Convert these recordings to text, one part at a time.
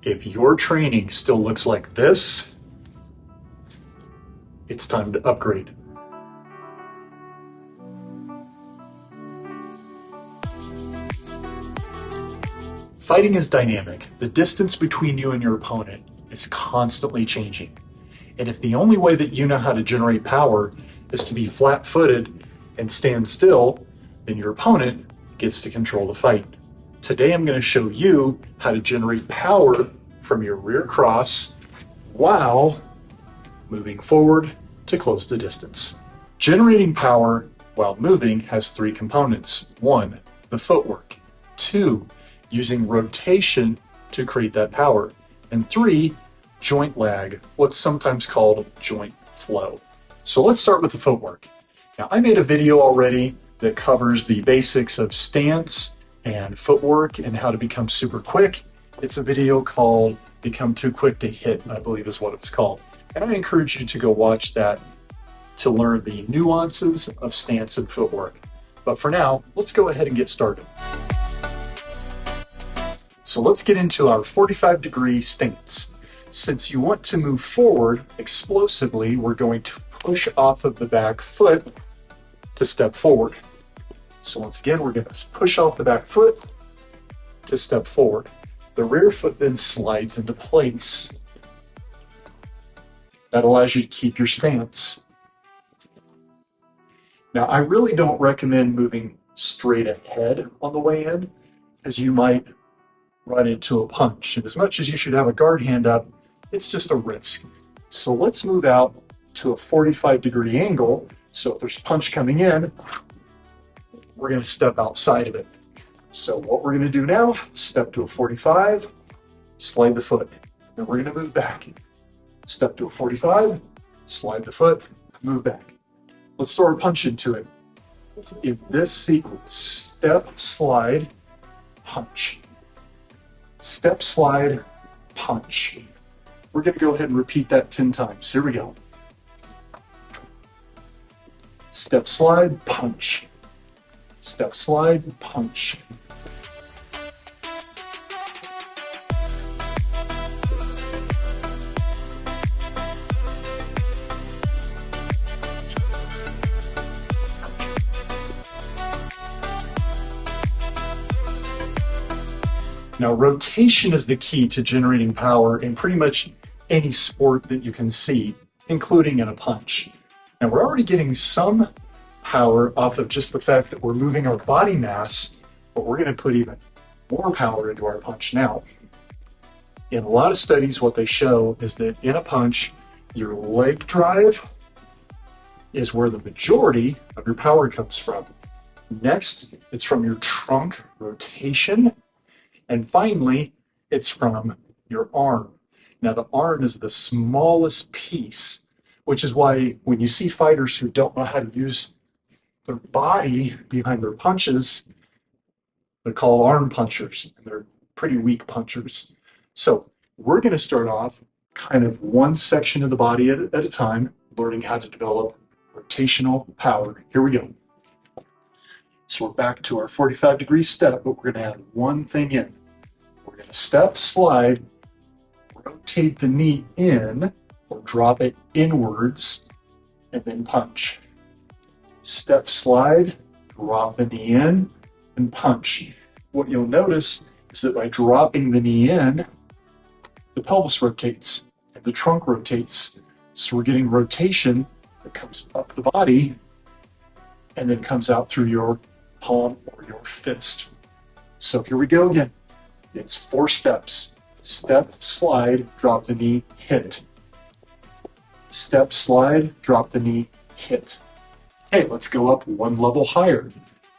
If your training still looks like this, it's time to upgrade. Fighting is dynamic. The distance between you and your opponent is constantly changing. And if the only way that you know how to generate power is to be flat-footed and stand still, then your opponent gets to control the fight. Today I'm going to show you how to generate power from your rear cross while moving forward to close the distance. Generating power while moving has three components. 1, the footwork. 2, using rotation to create that power. And 3, joint lag, what's sometimes called joint flow. So let's start with the footwork. Now, I made a video already that covers the basics of stance and footwork and how to become super quick. It's a video called Become Too Quick to Hit, I believe is what it was called. And I encourage you to go watch that to learn the nuances of stance and footwork. But for now, let's go ahead and get started. So let's get into our 45-degree stance. Since you want to move forward explosively, we're going to push off of the back foot to step forward. So once again, we're going to push off the back foot to step forward. The rear foot then slides into place. That allows you to keep your stance. Now, I really don't recommend moving straight ahead on the way in, as you might run into a punch. And as much as you should have a guard hand up, it's just a risk. So let's move out to a 45-degree angle. So if there's a punch coming in, we're going to step outside of it. So what we're going to do now, step to a 45, slide the foot. Then we're going to move back. Step to a 45, slide the foot, move back. Let's throw a punch into it. In this sequence, step, slide, punch. Step, slide, punch. We're going to go ahead and repeat that 10 times. Here we go. Step, slide, punch. Step, slide, punch. Now, rotation is the key to generating power in pretty much any sport that you can see, including in a punch. And we're already getting some power off of just the fact that we're moving our body mass, but we're going to put even more power into our punch now. In a lot of studies, what they show is that in a punch, your leg drive is where the majority of your power comes from. Next, it's from your trunk rotation. And finally, it's from your arm. Now, the arm is the smallest piece, which is why when you see fighters who don't know how to use their body behind their punches, they're called arm punchers, and they're pretty weak punchers. So we're going to start off kind of one section of the body at a time, learning how to develop rotational power. Here we go. So we're back to our 45-degree step, but we're going to add one thing in. We're going to step, slide, rotate the knee in, or drop it inwards, and then punch. Step, slide, drop the knee in, and punch. What you'll notice is that by dropping the knee in, the pelvis rotates and the trunk rotates. So we're getting rotation that comes up the body and then comes out through your palm or your fist. So here we go again. It's 4 steps. Step, slide, drop the knee, hit. Step, slide, drop the knee, hit. Okay, let's go up one level higher.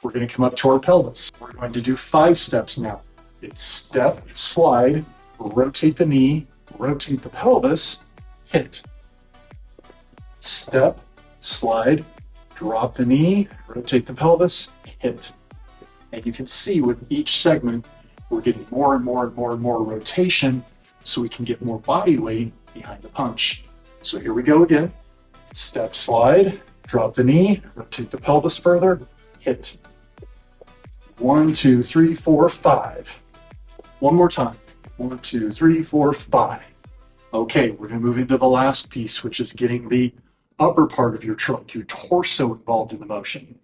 We're going to come up to our pelvis. We're going to do 5 steps now. It's step, slide, rotate the knee, rotate the pelvis, hit. Step, slide, drop the knee, rotate the pelvis, hit. And you can see with each segment, we're getting more and more and more and more rotation so we can get more body weight behind the punch. So here we go again. Step, slide, drop the knee, rotate the pelvis further, hit. 1, 2, 3, 4, 5. One more time. 1, 2, 3, 4, 5. Okay, we're going to move into the last piece, which is getting the upper part of your trunk, your torso, involved in the motion.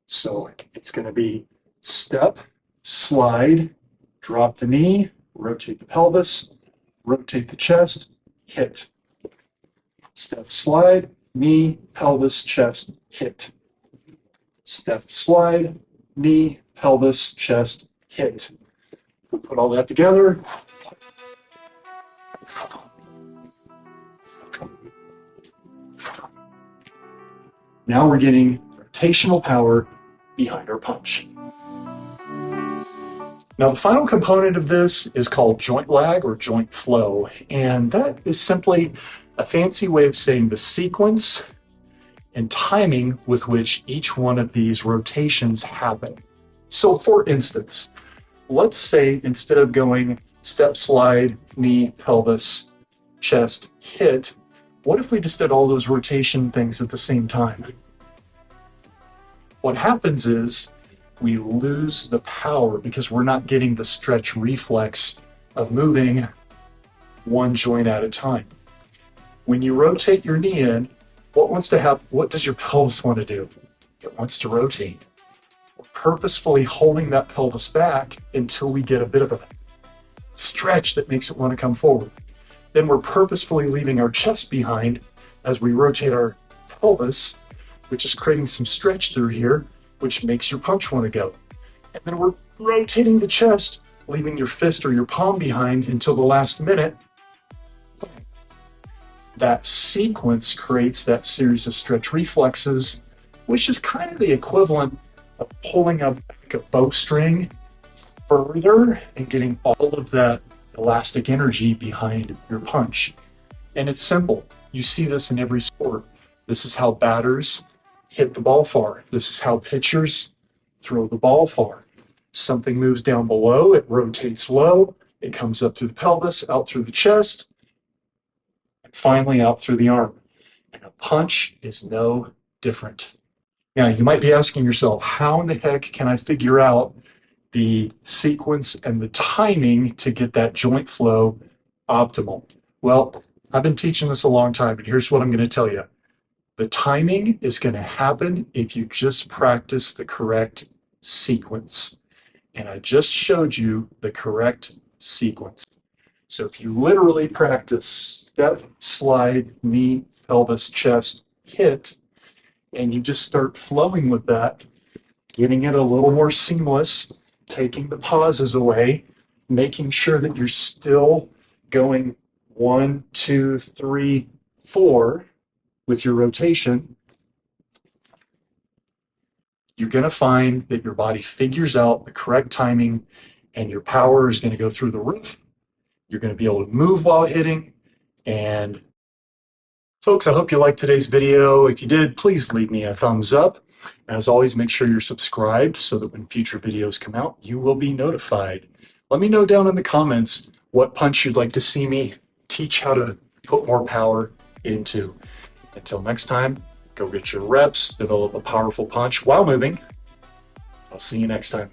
So it's going to be step, slide, drop the knee, rotate the pelvis, rotate the chest, hit. Step, slide, knee, pelvis, chest, hit. Step, slide, knee, pelvis, chest, hit. Put all that together. Now we're getting rotational power behind our punch. Now the final component of this is called joint lag or joint flow, and that is simply a fancy way of saying the sequence and timing with which each one of these rotations happen. So for instance, let's say instead of going step, slide, knee, pelvis, chest, hit, what if we just did all those rotation things at the same time? What happens is we lose the power because we're not getting the stretch reflex of moving one joint at a time. When you rotate your knee in, what wants to happen? What does your pelvis want to do? It wants to rotate. We're purposefully holding that pelvis back until we get a bit of a stretch that makes it want to come forward. Then we're purposefully leaving our chest behind as we rotate our pelvis, which is creating some stretch through here, which makes your punch want to go. And then we're rotating the chest, leaving your fist or your palm behind until the last minute. That sequence creates that series of stretch reflexes, which is kind of the equivalent of pulling up a bowstring further and getting all of that elastic energy behind your punch. And it's simple. You see this in every sport. This is how batters hit the ball far. This is how pitchers throw the ball far. Something moves down below, it rotates low, it comes up through the pelvis, out through the chest, and finally out through the arm. And a punch is no different. Now, you might be asking yourself, how in the heck can I figure out the sequence and the timing to get that joint flow optimal? Well, I've been teaching this a long time, and here's what I'm going to tell you. The timing is going to happen if you just practice the correct sequence. And I just showed you the correct sequence. So if you literally practice step, slide, knee, pelvis, chest, hit, and you just start flowing with that, getting it a little more seamless, taking the pauses away, making sure that you're still going 1, 2, 3, 4 with your rotation, you're going to find that your body figures out the correct timing and your power is going to go through the roof. You're going to be able to move while hitting. And folks, I hope you liked today's video. If you did, please leave me a thumbs up. As always, make sure you're subscribed so that when future videos come out, you will be notified. Let me know down in the comments what punch you'd like to see me teach how to put more power into. Until next time, go get your reps, develop a powerful punch while moving. I'll see you next time.